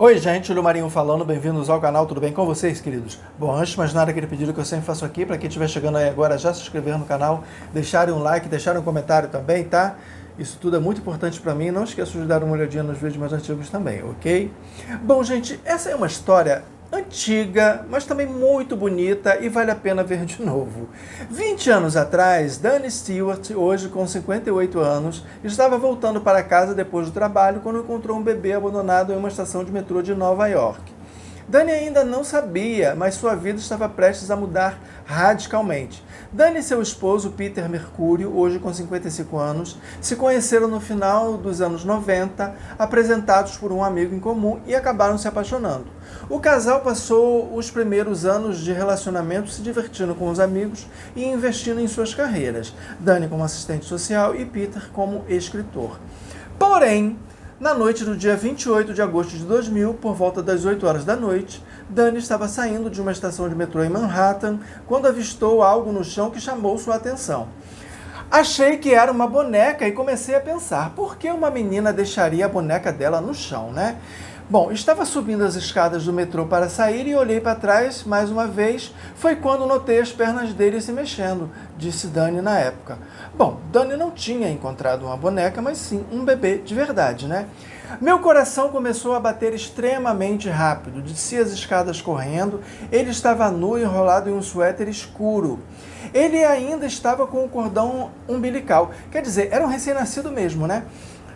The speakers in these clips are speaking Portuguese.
Oi gente, Julio Marinho falando, bem-vindos ao canal, tudo bem com vocês, queridos? Bom, antes de mais nada, aquele pedido que eu sempre faço aqui, para quem estiver chegando aí agora, já se inscrever no canal, deixarem um like, deixarem um comentário também, tá? Isso tudo é muito importante para mim, não esqueça de dar uma olhadinha nos vídeos mais antigos também, ok? Bom, gente, essa é uma história antiga, mas também muito bonita e vale a pena ver de novo. 20 anos atrás, Dani Stewart, hoje com 58 anos, estava voltando para casa depois do trabalho quando encontrou um bebê abandonado em uma estação de metrô de Nova York. Dani ainda não sabia, mas sua vida estava prestes a mudar radicalmente. Dani e seu esposo, Peter Mercúrio, hoje com 55 anos, se conheceram no final dos anos 90, apresentados por um amigo em comum e acabaram se apaixonando. O casal passou os primeiros anos de relacionamento se divertindo com os amigos e investindo em suas carreiras, Dani como assistente social e Peter como escritor. Porém, na noite do dia 28 de agosto de 2000, por volta das 8 horas da noite, Dani estava saindo de uma estação de metrô em Manhattan quando avistou algo no chão que chamou sua atenção. Achei que era uma boneca e comecei a pensar, por que uma menina deixaria a boneca dela no chão, né? Bom, estava subindo as escadas do metrô para sair e olhei para trás mais uma vez. Foi quando notei as pernas dele se mexendo, disse Dani na época. Bom, Dani não tinha encontrado uma boneca, mas sim um bebê de verdade, né? Meu coração começou a bater extremamente rápido, desci as escadas correndo, ele estava nu enrolado em um suéter escuro. Ele ainda estava com o cordão umbilical, quer dizer, era um recém-nascido mesmo, né?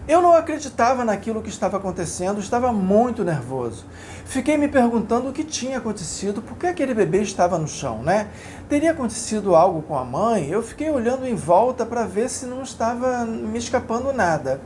Eu não acreditava naquilo que estava acontecendo, estava muito nervoso. Fiquei me perguntando o que tinha acontecido, por que aquele bebê estava no chão, né? Teria acontecido algo com a mãe? Eu fiquei olhando em volta para ver se não estava me escapando nada.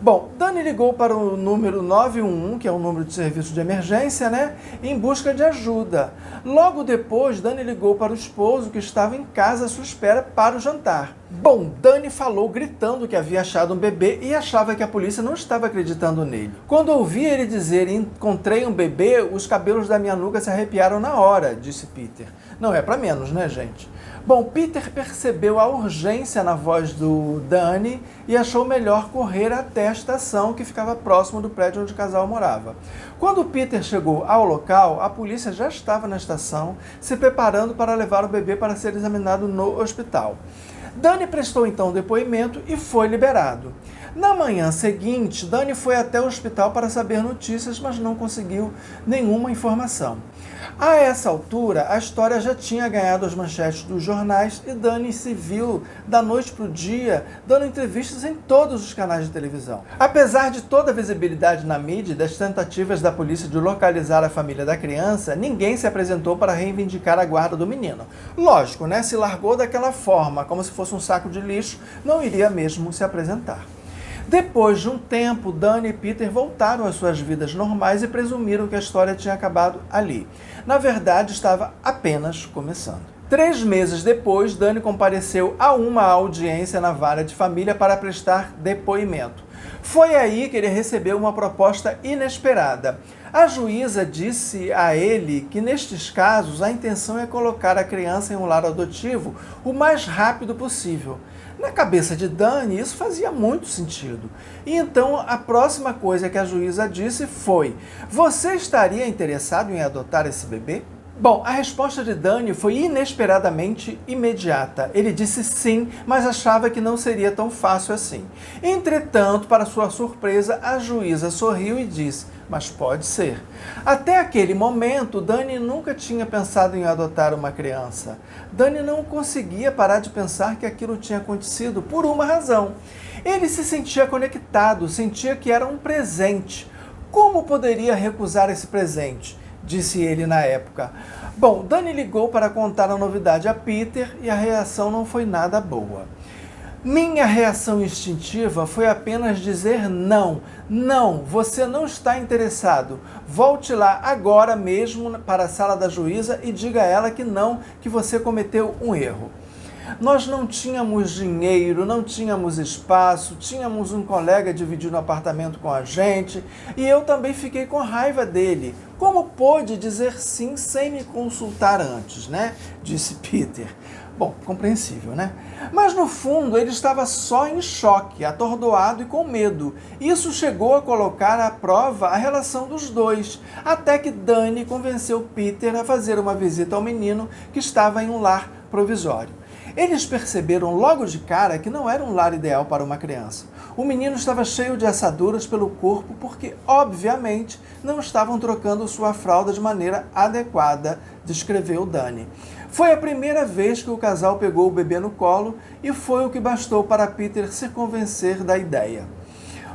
Bom, Dani ligou para o número 911, que é o número de serviço de emergência, né? Em busca de ajuda. Logo depois, Dani ligou para o esposo que estava em casa à sua espera para o jantar. Bom, Dani falou gritando que havia achado um bebê e achava que a polícia não estava acreditando nele. Quando ouvi ele dizer encontrei um bebê, os cabelos da minha nuca se arrepiaram na hora, disse Peter. Não é para menos, né, gente? Bom, Peter percebeu a urgência na voz do Dani e achou melhor correr até a estação que ficava próximo do prédio onde o casal morava. Quando Peter chegou ao local, a polícia já estava na estação, se preparando para levar o bebê para ser examinado no hospital. Dani prestou então depoimento e foi liberado. Na manhã seguinte, Dani foi até o hospital para saber notícias, mas não conseguiu nenhuma informação. A essa altura, a história já tinha ganhado as manchetes dos jornais e Dani se viu, da noite para o dia, dando entrevistas em todos os canais de televisão. Apesar de toda a visibilidade na mídia e das tentativas da polícia de localizar a família da criança, ninguém se apresentou para reivindicar a guarda do menino. Lógico, né? Se largou daquela forma, como se fosse um saco de lixo, não iria mesmo se apresentar. Depois de um tempo, Dani e Peter voltaram às suas vidas normais e presumiram que a história tinha acabado ali. Na verdade, estava apenas começando. 3 meses depois, Dani compareceu a uma audiência na vara de família para prestar depoimento. Foi aí que ele recebeu uma proposta inesperada. A juíza disse a ele que, nestes casos, a intenção é colocar a criança em um lar adotivo o mais rápido possível. Na cabeça de Dani, isso fazia muito sentido. E então, a próxima coisa que a juíza disse foi: você estaria interessado em adotar esse bebê? Bom, a resposta de Dani foi inesperadamente imediata. Ele disse sim, mas achava que não seria tão fácil assim. Entretanto, para sua surpresa, a juíza sorriu e disse: mas pode ser. Até aquele momento, Dani nunca tinha pensado em adotar uma criança. Dani não conseguia parar de pensar que aquilo tinha acontecido por uma razão. Ele se sentia conectado, sentia que era um presente. Como poderia recusar esse presente? Disse ele na época. Bom, Dani ligou para contar a novidade a Peter e a reação não foi nada boa. Minha reação instintiva foi apenas dizer não. Não, você não está interessado. Volte lá agora mesmo para a sala da juíza e diga a ela que não, que você cometeu um erro. Nós não tínhamos dinheiro, não tínhamos espaço, tínhamos um colega dividindo o apartamento com a gente e eu também fiquei com raiva dele. Como pôde dizer sim sem me consultar antes, né? Disse Peter. Bom, compreensível, né? Mas no fundo ele estava só em choque, atordoado e com medo. Isso chegou a colocar à prova a relação dos dois, até que Dani convenceu Peter a fazer uma visita ao menino que estava em um lar provisório. Eles perceberam logo de cara que não era um lar ideal para uma criança. O menino estava cheio de assaduras pelo corpo porque, obviamente, não estavam trocando sua fralda de maneira adequada, descreveu Dani. Foi a primeira vez que o casal pegou o bebê no colo e foi o que bastou para Peter se convencer da ideia.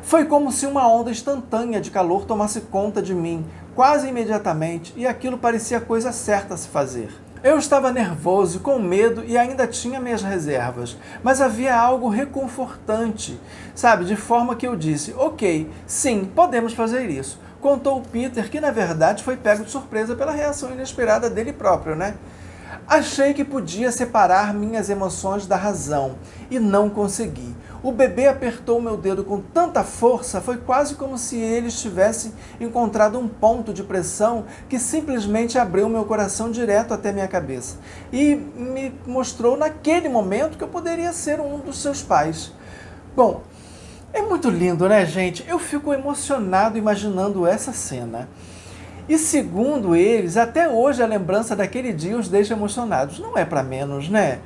Foi como se uma onda instantânea de calor tomasse conta de mim, quase imediatamente, e aquilo parecia a coisa certa a se fazer. Eu estava nervoso, com medo e ainda tinha minhas reservas, mas havia algo reconfortante, sabe? De forma que eu disse, ok, sim, podemos fazer isso. Contou Peter, que na verdade foi pego de surpresa pela reação inesperada dele próprio, né? Achei que podia separar minhas emoções da razão e não consegui. O bebê apertou meu dedo com tanta força, foi quase como se ele tivesse encontrado um ponto de pressão que simplesmente abriu meu coração direto até minha cabeça e me mostrou naquele momento que eu poderia ser um dos seus pais. Bom, é muito lindo, né, gente? Eu fico emocionado imaginando essa cena. E segundo eles, até hoje a lembrança daquele dia os deixa emocionados. Não é para menos, né?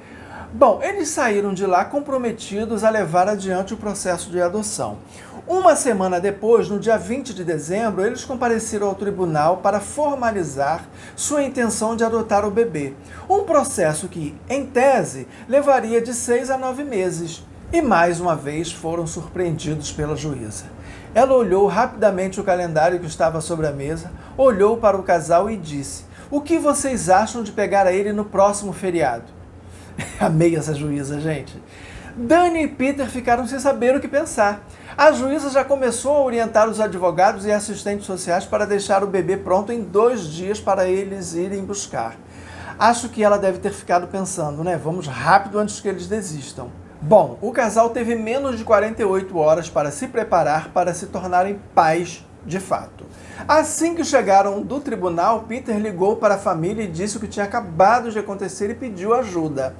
Bom, eles saíram de lá comprometidos a levar adiante o processo de adoção. Uma semana depois, no dia 20 de dezembro, eles compareceram ao tribunal para formalizar sua intenção de adotar o bebê. Um processo que, em tese, levaria de 6 a 9 meses. E mais uma vez foram surpreendidos pela juíza. Ela olhou rapidamente o calendário que estava sobre a mesa, olhou para o casal e disse: "O que vocês acham de pegar a ele no próximo feriado?" Amei essa juíza, gente. Dani e Peter ficaram sem saber o que pensar. A juíza já começou a orientar os advogados e assistentes sociais para deixar o bebê pronto em 2 dias para eles irem buscar. Acho que ela deve ter ficado pensando, né? Vamos rápido antes que eles desistam. Bom, o casal teve menos de 48 horas para se preparar para se tornarem pais de fato. Assim que chegaram do tribunal, Peter ligou para a família e disse o que tinha acabado de acontecer e pediu ajuda.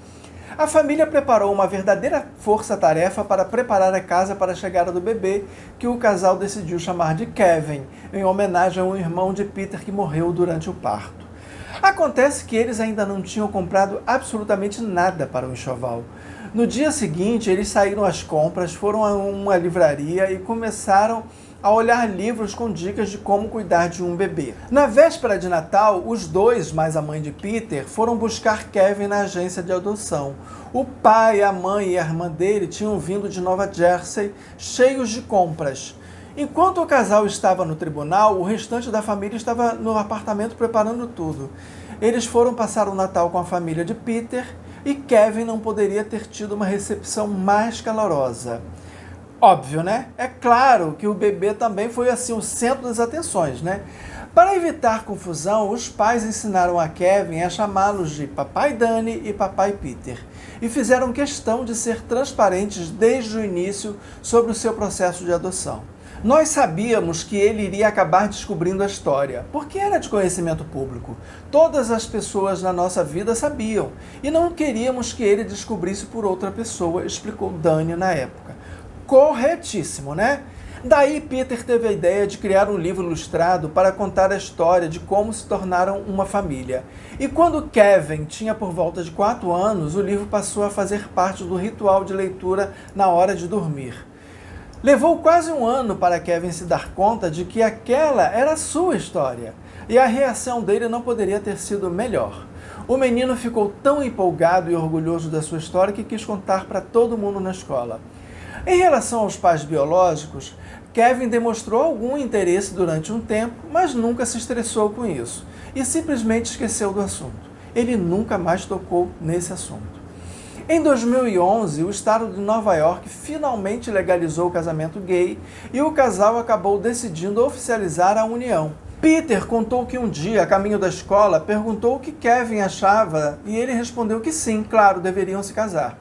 A família preparou uma verdadeira força-tarefa para preparar a casa para a chegada do bebê, que o casal decidiu chamar de Kevin, em homenagem ao irmão de Peter que morreu durante o parto. Acontece que eles ainda não tinham comprado absolutamente nada para o enxoval. No dia seguinte, eles saíram às compras, foram a uma livraria e começaram a olhar livros com dicas de como cuidar de um bebê. Na véspera de Natal, os dois, mais a mãe de Peter, foram buscar Kevin na agência de adoção. O pai, a mãe e a irmã dele tinham vindo de Nova Jersey, cheios de compras. Enquanto o casal estava no tribunal, o restante da família estava no apartamento preparando tudo. Eles foram passar o Natal com a família de Peter e Kevin não poderia ter tido uma recepção mais calorosa. Óbvio, né? É claro que o bebê também foi assim o centro das atenções, né? Para evitar confusão, os pais ensinaram a Kevin a chamá-los de Papai Dani e Papai Peter e fizeram questão de ser transparentes desde o início sobre o seu processo de adoção. Nós sabíamos que ele iria acabar descobrindo a história, porque era de conhecimento público. Todas as pessoas na nossa vida sabiam, e não queríamos que ele descobrisse por outra pessoa, explicou Dani na época. Corretíssimo, né? Daí Peter teve a ideia de criar um livro ilustrado para contar a história de como se tornaram uma família. E quando Kevin tinha por volta de 4 anos, o livro passou a fazer parte do ritual de leitura na hora de dormir. Levou quase 1 ano para Kevin se dar conta de que aquela era a sua história, e a reação dele não poderia ter sido melhor. O menino ficou tão empolgado e orgulhoso da sua história que quis contar para todo mundo na escola. Em relação aos pais biológicos, Kevin demonstrou algum interesse durante um tempo, mas nunca se estressou com isso, e simplesmente esqueceu do assunto. Ele nunca mais tocou nesse assunto. Em 2011, o estado de Nova York finalmente legalizou o casamento gay e o casal acabou decidindo oficializar a união. Peter contou que um dia, a caminho da escola, perguntou o que Kevin achava e ele respondeu que sim, claro, deveriam se casar.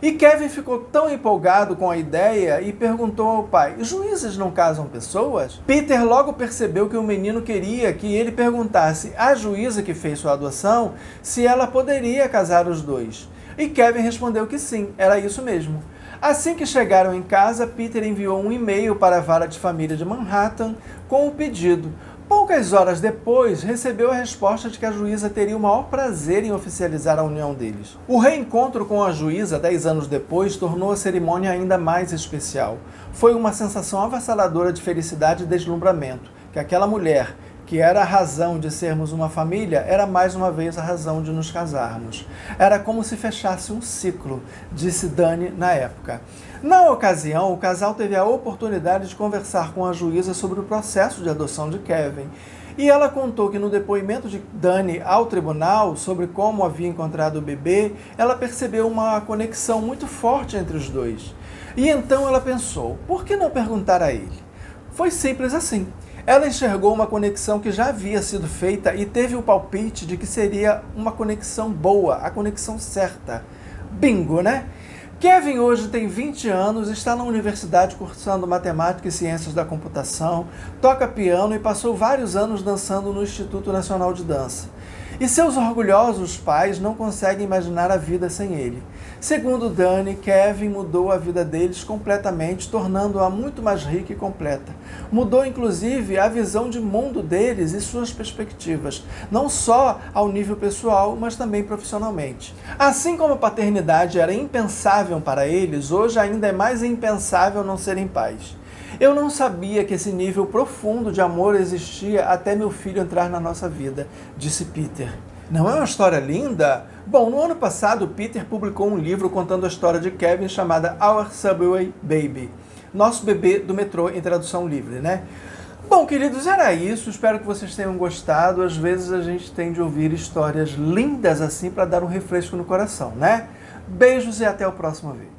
E Kevin ficou tão empolgado com a ideia e perguntou ao pai: "Juízes não casam pessoas?" Peter logo percebeu que o menino queria que ele perguntasse à juíza que fez sua adoção se ela poderia casar os dois. E Kevin respondeu que sim, era isso mesmo. Assim que chegaram em casa, Peter enviou um e-mail para a vara de família de Manhattan com o pedido. Poucas horas depois, recebeu a resposta de que a juíza teria o maior prazer em oficializar a união deles. O reencontro com a juíza, 10 anos depois, tornou a cerimônia ainda mais especial. Foi uma sensação avassaladora de felicidade e deslumbramento, que aquela mulher, que era a razão de sermos uma família, era mais uma vez a razão de nos casarmos. Era como se fechasse um ciclo, disse Dani na época. Na ocasião, o casal teve a oportunidade de conversar com a juíza sobre o processo de adoção de Kevin. E ela contou que no depoimento de Dani ao tribunal sobre como havia encontrado o bebê, ela percebeu uma conexão muito forte entre os dois. E então ela pensou, por que não perguntar a ele? Foi simples assim. Ela enxergou uma conexão que já havia sido feita e teve o palpite de que seria uma conexão boa, a conexão certa. Bingo, né? Kevin hoje tem 20 anos, está na universidade cursando matemática e ciências da computação, toca piano e passou vários anos dançando no Instituto Nacional de Dança. E seus orgulhosos pais não conseguem imaginar a vida sem ele. Segundo Dani, Kevin mudou a vida deles completamente, tornando-a muito mais rica e completa. Mudou, inclusive, a visão de mundo deles e suas perspectivas, não só ao nível pessoal, mas também profissionalmente. Assim como a paternidade era impensável para eles, hoje ainda é mais impensável não serem pais. Eu não sabia que esse nível profundo de amor existia até meu filho entrar na nossa vida, disse Peter. Não é uma história linda? Bom, no ano passado, Peter publicou um livro contando a história de Kevin chamada Our Subway Baby. Nosso bebê do metrô, em tradução livre, né? Bom, queridos, era isso. Espero que vocês tenham gostado. Às vezes a gente tem de ouvir histórias lindas assim para dar um refresco no coração, né? Beijos e até o próximo vídeo.